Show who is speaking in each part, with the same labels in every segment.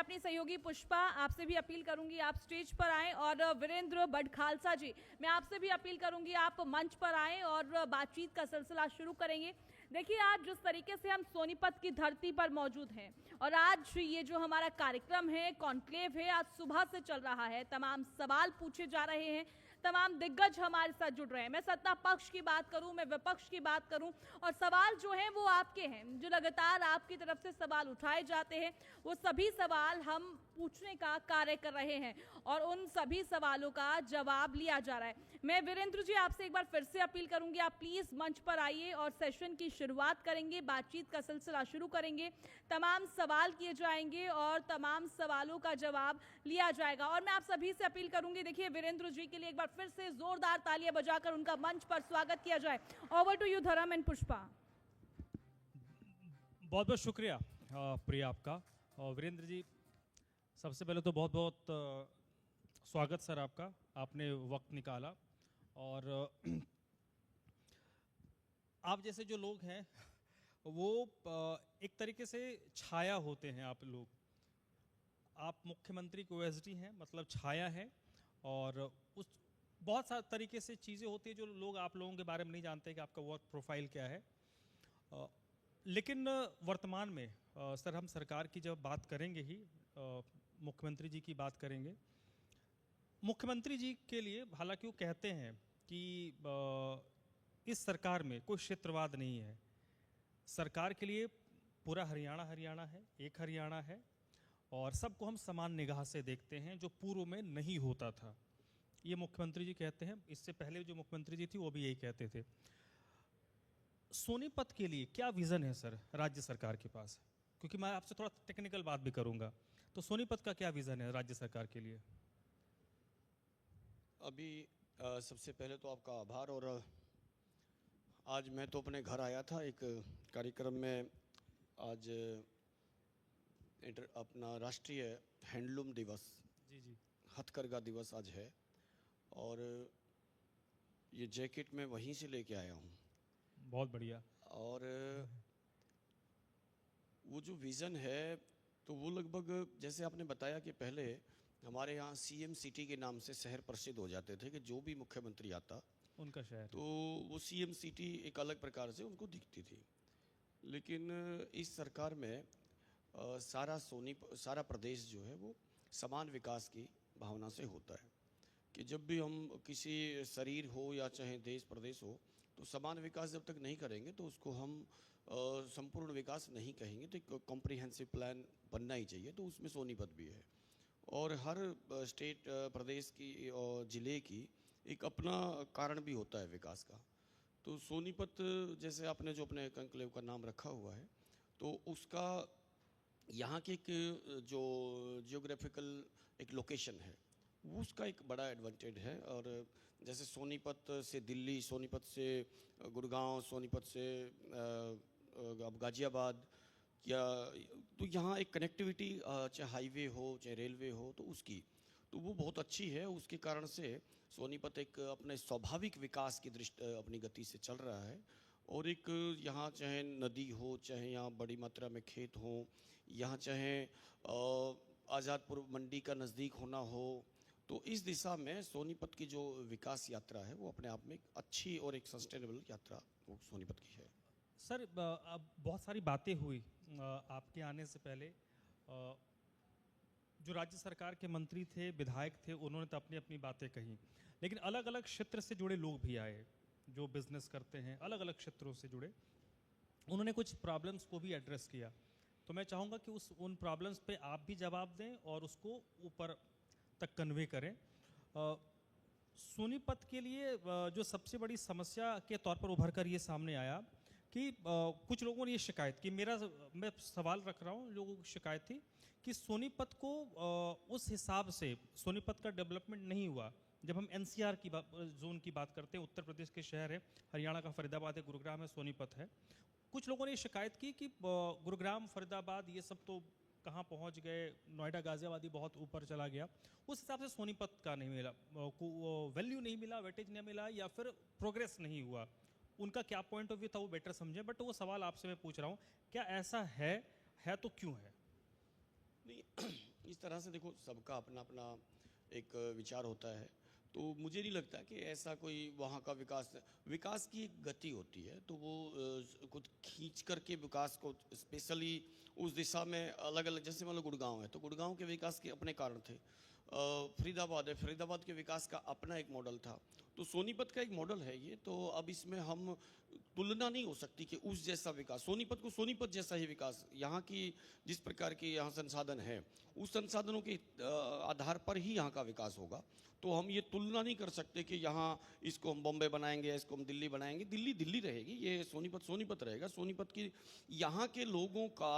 Speaker 1: अपनी सहयोगी पुष्पा आपसे भी अपील करूंगी आप स्टेज पर आएं, और वीरेंद्र बडखालसा जी, मैं आपसे भी अपील करूंगी आप मंच पर आएं और बातचीत का सिलसिला शुरू करेंगे। देखिए, आज जिस तरीके से हम सोनीपत की धरती पर मौजूद हैं और आज ये जो हमारा कार्यक्रम है, कॉन्क्लेव है, आज सुबह से चल रहा है, तमाम सवाल पूछे जा रहे हैं, तमाम दिग्गज हमारे साथ जुड़ रहे हैं। मैं सत्ता पक्ष की बात करूं, मैं विपक्ष की बात करूं, और सवाल जो हैं वो आपके हैं, जो लगातार आपकी तरफ से सवाल उठाए जाते हैं, वो सभी सवाल हम पूछने का कार्य कर रहे हैं और उन सभी सवालों का जवाब लिया जा रहा है। मैं वीरेंद्र जी आपसे एक बार फिर से अपील करूंगी, आप प्लीज मंच पर आइए और सेशन की शुरुआत करेंगे, बातचीत का सिलसिला शुरू करेंगे, तमाम सवाल किए जाएंगे और तमाम सवालों का जवाब लिया जाएगा। और मैं आप सभी से अपील करूंगी, देखिए वीरेंद्र जी के लिए एक बार फिर से जोरदार तालियां बजाकर उनका मंच पर स्वागत किया जाए। ओवर टू यू धर्म एंड पुष्पा।
Speaker 2: बहुत बहुत शुक्रिया प्रिया आपका। और वीरेंद्र जी, सबसे पहले तो बहुत बहुत स्वागत सर आपका, आपने वक्त निकाला। और आप जैसे जो लोग हैं वो एक तरीके से छाया होते हैं। आप लोग, आप मुख्यमंत्री को ओएसडी हैं, मतलब छाया है, और उस बहुत सारे तरीके से चीज़ें होती हैं जो लोग आप लोगों के बारे में नहीं जानते कि आपका वर्क प्रोफाइल क्या है। लेकिन वर्तमान में सर, हम सरकार की जब बात करेंगे ही, मुख्यमंत्री जी की बात करेंगे। मुख्यमंत्री जी के लिए, हालांकि वो कहते हैं कि इस सरकार में कोई क्षेत्रवाद नहीं है, सरकार के लिए पूरा हरियाणा हरियाणा है, एक हरियाणा है, और सबको हम समान निगाह से देखते हैं, जो पूर्व में नहीं होता था। ये मुख्यमंत्री जी कहते हैं। इससे पहले जो मुख्यमंत्री जी थी वो भी यही कहते थे। सोनीपत के लिए क्या विजन है सर राज्य सरकार के पास? क्योंकि मैं आपसे थोड़ा टेक्निकल बात भी करूंगा, तो सोनीपत का क्या विजन है राज्य सरकार के लिए?
Speaker 3: अभी सबसे पहले तो आपका आभार। और आज मैं तो अपने घर आया था एक कार्यक्रम में। आज अपना राष्ट्रीय हैंडलूम दिवस,
Speaker 2: जी,
Speaker 3: हथकरघा दिवस आज है, और ये जैकेट मैं वहीं से लेके आया हूँ।
Speaker 2: बहुत बढ़िया।
Speaker 3: और वो जो विज़न है, तो वो लगभग जैसे आपने बताया कि पहले हमारे यहाँ सीएम सिटी के नाम से शहर प्रसिद्ध हो जाते थे, कि जो भी मुख्यमंत्री आता
Speaker 2: उनका शहर,
Speaker 3: तो वो सीएम सिटी एक अलग प्रकार से उनको दिखती थी। लेकिन इस सरकार में सारा प्रदेश जो है वो समान विकास की भावना से होता है, कि जब भी हम किसी शरीर हो या चाहे देश प्रदेश हो, तो समान विकास जब तक नहीं करेंगे तो उसको हम संपूर्ण विकास नहीं कहेंगे। तो एक कॉम्प्रिहेंसिव प्लान बनना ही चाहिए, तो उसमें सोनीपत भी है। और हर स्टेट, प्रदेश की और ज़िले की एक अपना कारण भी होता है विकास का। तो सोनीपत, जैसे आपने जो अपने कंक्लेव का नाम रखा हुआ है, तो उसका यहाँ की एक जो जियोग्राफिकल एक लोकेशन है, उसका एक बड़ा एडवांटेज है। और जैसे सोनीपत से दिल्ली, सोनीपत से गुड़गांव, सोनीपत से अब गाज़ियाबाद, या तो यहाँ एक कनेक्टिविटी, चाहे हाईवे हो चाहे रेलवे हो, तो उसकी तो वो बहुत अच्छी है। उसके कारण से सोनीपत एक अपने स्वाभाविक विकास की दृष्टि अपनी गति से चल रहा है। और एक यहाँ चाहे नदी हो, चाहे यहाँ बड़ी मात्रा में खेत हो, यहाँ चाहे आज़ादपुर मंडी का नज़दीक होना हो, तो इस दिशा में सोनीपत की जो विकास यात्रा है वो अपने आप में एक अच्छी और एक सस्टेनेबल यात्रा वो सोनीपत की है।
Speaker 2: सर अब बहुत सारी बातें हुई आपके आने से पहले। जो राज्य सरकार के मंत्री थे, विधायक थे, उन्होंने तो अपनी अपनी बातें कही, लेकिन अलग अलग क्षेत्र से जुड़े लोग भी आए जो बिजनेस करते हैं, अलग अलग क्षेत्रों से जुड़े, उन्होंने कुछ प्रॉब्लम्स को भी एड्रेस किया। तो मैं चाहूँगा कि उन प्रॉब्लम्स पे आप भी जवाब दें और उसको ऊपर तक कन्वे करें। सोनीपत के लिए जो सबसे बड़ी समस्या के तौर पर उभर कर ये सामने आया कि कुछ लोगों ने ये शिकायत की, मैं सवाल रख रहा हूँ, लोगों की शिकायत थी कि सोनीपत को उस हिसाब से सोनीपत का डेवलपमेंट नहीं हुआ। जब हम एनसीआर की जोन की बात करते हैं, उत्तर प्रदेश के शहर है, हरियाणा का फरीदाबाद है, गुरुग्राम है, सोनीपत है। कुछ लोगों ने शिकायत की कि गुरुग्राम, फरीदाबाद ये सब तो कहाँ पहुँच गए, नोएडा, गाजियाबाद बहुत ऊपर चला गया, उस हिसाब से सोनीपत का नहीं मिला, वैल्यू नहीं मिला, वेटेज नहीं मिला, या फिर प्रोग्रेस नहीं हुआ। उनका क्या पॉइंट ऑफ व्यू था वो बेटर समझें, बट वो सवाल आपसे मैं पूछ रहा हूँ, क्या ऐसा है तो क्यों है?
Speaker 3: नहीं, तरह से देखो सबका अपना अपना एक विचार होता है, तो मुझे नहीं लगता कि ऐसा कोई वहाँ का विकास की एक गति होती है, तो वो खुद खींच करके विकास को स्पेशली उस दिशा में अलग अलग, जैसे मान लो गुड़गांव है तो गुड़गांव के विकास के अपने कारण थे, फरीदाबाद है, फरीदाबाद के विकास का अपना एक मॉडल था, तो सोनीपत का एक मॉडल है ये। तो अब इसमें हम तुलना नहीं हो सकती कि उस जैसा विकास, सोनीपत को सोनीपत जैसा ही विकास, यहाँ की जिस प्रकार के यहाँ संसाधन है उस संसाधनों के आधार पर ही यहाँ का विकास होगा। तो हम ये तुलना नहीं कर सकते कि यहाँ इसको हम बॉम्बे बनाएंगे, इसको हम दिल्ली बनाएंगे, दिल्ली दिल्ली रहेगी, ये सोनीपत सोनीपत रहेगा। सोनीपत की यहाँ के लोगों का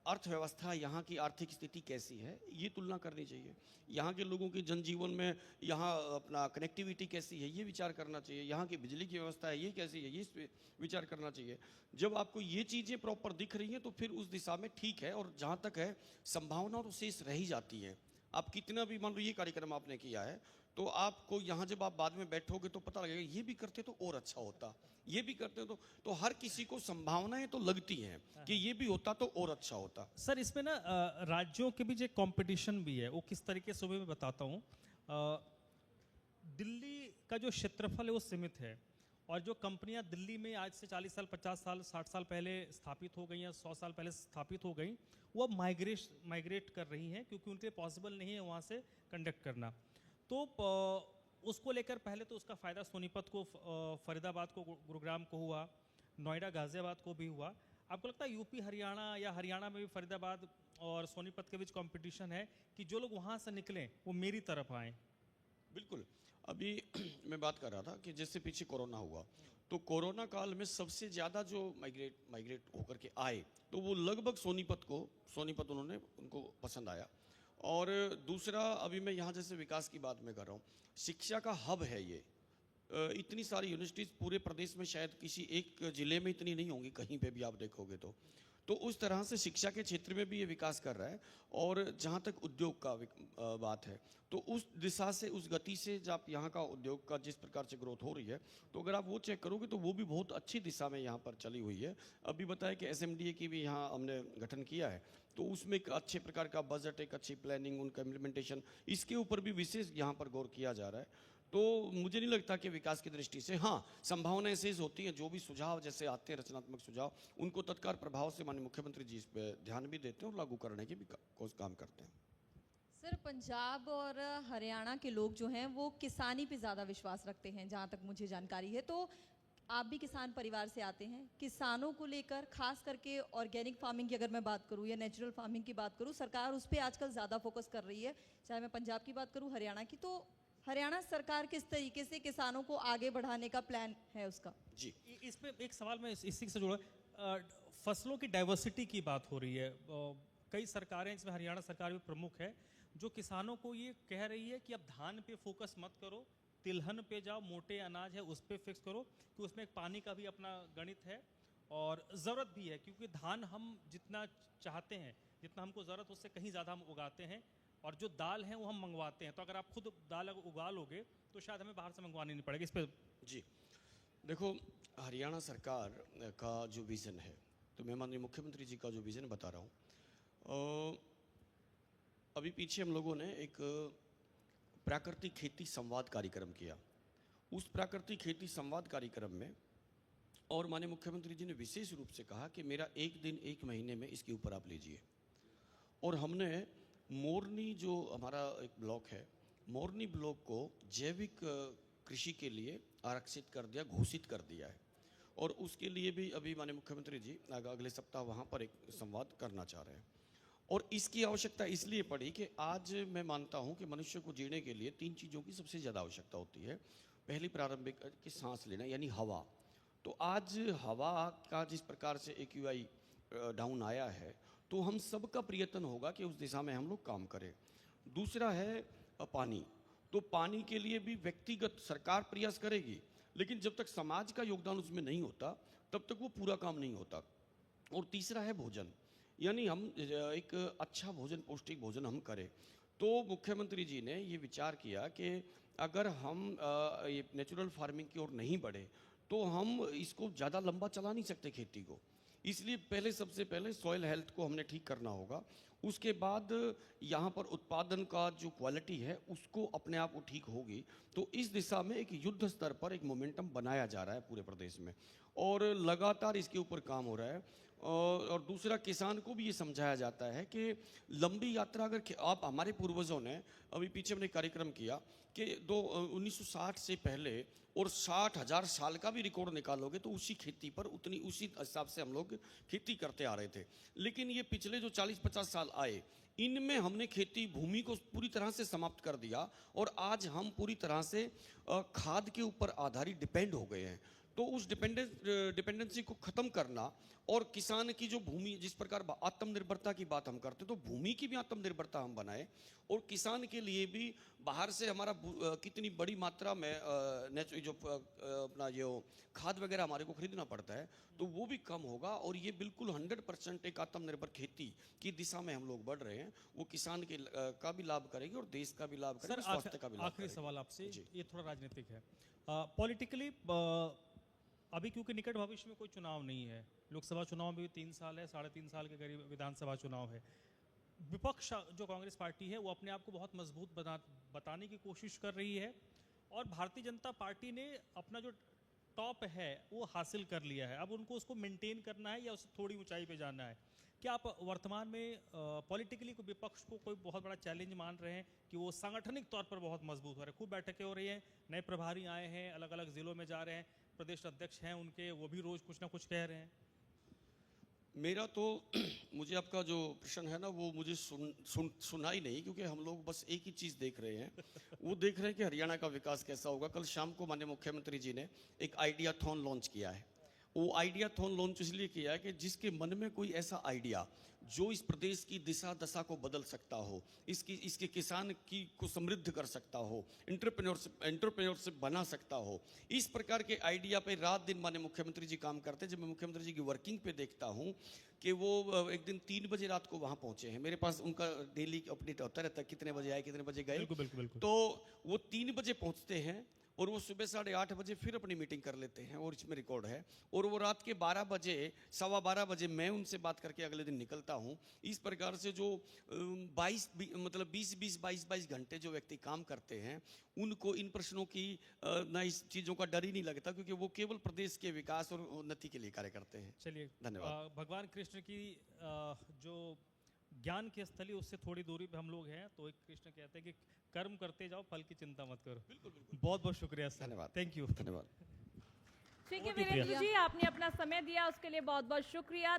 Speaker 3: अर्थव्यवस्था, यहाँ की आर्थिक स्थिति कैसी है, ये तुलना करनी चाहिए। यहाँ के लोगों के जनजीवन में यहाँ अपना कनेक्टिविटी कैसी है, ये विचार करना चाहिए। यहाँ की बिजली की व्यवस्था है ये कैसी है, ये इस पे विचार करना चाहिए। जब आपको ये चीज़ें प्रॉपर दिख रही हैं तो फिर उस दिशा में ठीक है। और जहाँ तक है संभावना तो शेष रह ही जाती है। आप कितना भी मान लो ये कार्यक्रम आपने किया है, तो आपको यहाँ जब आप बाद में बैठोगे तो पता लगेगा ये भी करते तो और अच्छा होता, ये भी करते तो हर किसी को संभावनाएं तो लगती हैं कि ये भी होता तो और अच्छा होता।
Speaker 2: सर इसमें ना राज्यों के बीच एक कंपटीशन भी है, वो किस तरीके से मैं बताता हूँ। दिल्ली का जो क्षेत्रफल है वो सीमित है, और जो कंपनियां दिल्ली में आज से 40 साल 50 साल 60 साल पहले स्थापित हो गई या 100 साल पहले स्थापित हो गई, वो अब माइग्रेट कर रही हैं, क्योंकि उनके लिए पॉसिबल नहीं है वहाँ से कंडक्ट करना। तो उसको लेकर पहले तो उसका फ़ायदा सोनीपत को, फरीदाबाद को, गुरुग्राम को हुआ, नोएडा गाज़ियाबाद को भी हुआ। आपको लगता है यूपी हरियाणा या हरियाणा में भी फरीदाबाद और सोनीपत के बीच कंपटीशन है कि जो लोग वहाँ से निकलें वो मेरी तरफ आएँ?
Speaker 3: बिल्कुल। अभी मैं बात कर रहा था कि जैसे पीछे कोरोना हुआ, तो कोरोना काल में सबसे ज़्यादा जो माइग्रेट होकर के आए तो वो लगभग सोनीपत उन्होंने उनको पसंद आया। और दूसरा, अभी मैं यहाँ जैसे विकास की बात मैं कर रहा हूँ, शिक्षा का हब है ये। इतनी सारी यूनिवर्सिटीज़ पूरे प्रदेश में शायद किसी एक ज़िले में इतनी नहीं होंगी, कहीं पे भी आप देखोगे तो उस तरह से शिक्षा के क्षेत्र में भी ये विकास कर रहा है। और जहाँ तक उद्योग का बात है, तो उस दिशा से, उस गति से जब यहाँ का उद्योग का जिस प्रकार से ग्रोथ हो रही है, तो अगर आप वो चेक करोगे तो वो भी बहुत अच्छी दिशा में यहाँ पर चली हुई है। अभी बताया कि SMDA की भी यहाँ हमने गठन किया है, तो उसमें एक अच्छे प्रकार का बजट, एक अच्छी प्लानिंग, उनका इम्प्लीमेंटेशन, इसके ऊपर भी विशेष यहाँ पर गौर किया जा रहा है। तो मुझे नहीं लगता कि विकास की दृष्टि से, हाँ संभावनाएं शेष होती हैं। जो भी सुझाव जैसे आते हैं, रचनात्मक सुझाव, उनको तत्काल प्रभाव से माननीय मुख्यमंत्री जी इस पर ध्यान भी देते हैं और लागू करने के भी काम करते हैं।
Speaker 4: सर, पंजाब और हरियाणा के लोग जो हैं वो किसानी पे ज़्यादा विश्वास रखते हैं, जहाँ तक मुझे जानकारी है। तो आप भी किसान परिवार से आते हैं, किसानों को लेकर खास करके ऑर्गेनिक फार्मिंग की अगर मैं बात करूँ या नेचुरल फार्मिंग की बात करूँ, सरकार उस पर आजकल ज़्यादा फोकस कर रही है। चाहे मैं पंजाब की बात करूँ, हरियाणा की, तो हरियाणा सरकार किस तरीके से किसानों को आगे बढ़ाने का प्लान है उसका?
Speaker 3: जी,
Speaker 2: इस पे एक सवाल मैं इसी से जुड़ा, फसलों की डाइवर्सिटी की बात हो रही है। कई सरकारें, इसमें हरियाणा सरकार भी प्रमुख है, जो किसानों को ये कह रही है कि अब धान पे फोकस मत करो, तिलहन पे जाओ, मोटे अनाज है उस पे फिक्स करो, कि उसमें पानी का भी अपना गणित है और ज़रूरत भी है, क्योंकि धान हम जितना चाहते हैं, जितना हमको ज़रूरत उससे कहीं ज़्यादा हम उगाते हैं, और जो दाल है वो हम मंगवाते हैं। तो अगर आप खुद दाल उगा लोगे तो शायद हमें बाहर से मंगवानी नहीं पड़ेगी। इस पर
Speaker 3: जी, देखो हरियाणा सरकार का जो विज़न है, तो मैं माननीय मुख्यमंत्री जी का जो विज़न बता रहा हूँ, अभी पीछे हम लोगों ने एक प्राकृतिक खेती संवाद कार्यक्रम किया। उस प्राकृतिक खेती संवाद कार्यक्रम में और माननीय मुख्यमंत्री जी ने विशेष रूप से कहा कि मेरा एक दिन एक महीने में इसके ऊपर आप लीजिए। और हमने मोरनी, जो हमारा एक ब्लॉक है, मोरनी ब्लॉक को जैविक कृषि के लिए आरक्षित कर दिया, घोषित कर दिया है। और उसके लिए भी अभी माननीय मुख्यमंत्री जी अगले सप्ताह वहाँ पर एक संवाद करना चाह रहे हैं। और इसकी आवश्यकता इसलिए पड़ी कि आज मैं मानता हूँ कि मनुष्य को जीने के लिए 3 चीज़ों की सबसे ज़्यादा आवश्यकता होती है। पहली प्रारंभिक कि सांस लेना, यानी हवा। तो आज हवा का जिस प्रकार से AQI डाउन आया है, तो हम सबका प्रयत्न होगा कि उस दिशा में हम लोग काम करें। दूसरा है पानी। तो पानी के लिए भी व्यक्तिगत सरकार प्रयास करेगी, लेकिन जब तक समाज का योगदान उसमें नहीं होता तब तक वो पूरा काम नहीं होता। और तीसरा है भोजन, यानी हम एक अच्छा भोजन, पौष्टिक भोजन हम करें। तो मुख्यमंत्री जी ने ये विचार किया कि अगर हम ये नेचुरल फार्मिंग की ओर नहीं बढ़े तो हम इसको ज़्यादा लंबा चला नहीं सकते खेती को। इसलिए पहले सबसे पहले सॉइल हेल्थ को हमने ठीक करना होगा। उसके बाद यहाँ पर उत्पादन का जो क्वालिटी है उसको अपने आप वो ठीक होगी। तो इस दिशा में एक युद्ध स्तर पर एक मोमेंटम बनाया जा रहा है पूरे प्रदेश में और लगातार इसके ऊपर काम हो रहा है। और दूसरा, किसान को भी ये समझाया जाता है कि लंबी यात्रा अगर आप, हमारे पूर्वजों ने अभी पीछे हमने कार्यक्रम किया कि 1960 से पहले और 60,000 साल का भी रिकॉर्ड निकालोगे तो उसी खेती पर उसी हिसाब से हम लोग खेती करते आ रहे थे। लेकिन ये पिछले जो 40-50 साल आए, इनमें हमने खेती भूमि को पूरी तरह से समाप्त कर दिया और आज हम पूरी तरह से खाद के ऊपर आधारित डिपेंड हो गए हैं। तो उस डिपेंडेंसी को ख़त्म करना और किसान की जो भूमि, जिस प्रकार आत्मनिर्भरता की बात हम करते हैं, तो भूमि की भी आत्मनिर्भरता हम बनाए और किसान के लिए भी बाहर से हमारा कितनी बड़ी मात्रा में जो अपना जो खाद वगैरह हमारे को खरीदना पड़ता है, तो वो भी कम होगा और ये बिल्कुल 100% एक आत्मनिर्भर खेती की दिशा में हम लोग बढ़ रहे हैं। वो किसान के का भी लाभ करेगी और देश का भी लाभ करेगी, स्वास्थ्य का भी लाभ
Speaker 2: आखिरी
Speaker 3: करेगी।
Speaker 2: सवाल आपसे, ये थोड़ा राजनीतिक है। पॉलिटिकली अभी क्योंकि निकट भविष्य में कोई चुनाव नहीं है, लोकसभा चुनाव में भी 3 साल है, 3.5 साल के करीब विधानसभा चुनाव है। विपक्ष जो कांग्रेस पार्टी है वो अपने आप को बहुत मजबूत बताने की कोशिश कर रही है और भारतीय जनता पार्टी ने अपना जो टॉप है वो हासिल कर लिया है। अब उनको उसको मेंटेन करना है या उससे थोड़ी ऊंचाई पे जाना है। क्या आप वर्तमान में पॉलिटिकली को विपक्ष को कोई बहुत बड़ा चैलेंज मान रहे हैं कि वो सांगठनिक तौर पर बहुत मजबूत हो रहे हैं? खूब बैठकें हो रही हैं, नए प्रभारी आए हैं, अलग अलग जिलों में जा रहे हैं, प्रदेश अध्यक्ष हैं उनके, वो भी रोज कुछ ना कुछ कह रहे हैं।
Speaker 3: मेरा तो मुझे आपका जो प्रश्न है ना वो मुझे सुना ही नहीं, क्योंकि हम लोग बस एक ही चीज़ देख रहे हैं। वो देख रहे हैं कि हरियाणा का विकास कैसा होगा। कल शाम को माननीय मुख्यमंत्री जी ने एक आइडिया थॉन लॉन्च किया है। वो आइडिया थॉन लॉन्च इसलिए किया है कि जिसके मन में कोई ऐसा आइडिया जो इस प्रदेश की दिशा दशा को बदल सकता हो, इसके किसान की को समृद्ध कर सकता हो, एंटरप्रेन्योरशिप बना सकता हो, इस प्रकार के आइडिया पे रात दिन माननीय मुख्यमंत्री जी काम करते हैं। जब मैं मुख्यमंत्री जी की वर्किंग पे देखता हूँ कि वो एक दिन 3 बजे रात को वहाँ पहुँचे हैं, मेरे पास उनका डेली अपडेट होता रहता है, कितने बजे आए कितने बजे गए।
Speaker 2: बिल्कुल बिल्कुल बिल्कुल।
Speaker 3: तो वो 3 बजे पहुँचते हैं और वो सुबह 8:30 बजे फिर अपनी मीटिंग कर लेते हैं और इसमें रिकॉर्ड है। और वो रात के 12 बजे 12:15 बजे मैं उनसे बात करके अगले दिन निकलता हूँ। इस प्रकार से जो 20-22 घंटे जो व्यक्ति काम करते हैं, उनको इन प्रश्नों की ना इस चीज़ों का डर ही नहीं लगता, क्योंकि वो केवल प्रदेश के विकास और उन्नति के लिए कार्य करते हैं।
Speaker 2: चलिए,
Speaker 3: धन्यवाद।
Speaker 2: भगवान कृष्ण की जो ज्ञान की स्थली उससे थोड़ी दूरी पे हम लोग हैं, तो एक कृष्ण कहते हैं कि कर्म करते जाओ, फल की चिंता मत करो।
Speaker 3: बिल्कुल बिल्कुल।
Speaker 2: बहुत बहुत शुक्रिया सर,
Speaker 3: धन्यवाद।
Speaker 2: Thank you.
Speaker 3: धन्यवाद।
Speaker 1: ठीक है
Speaker 2: बहुत ही
Speaker 1: वीरेंद्र
Speaker 2: प्रिय।
Speaker 1: जी, आपने अपना समय दिया उसके लिए बहुत बहुत शुक्रिया।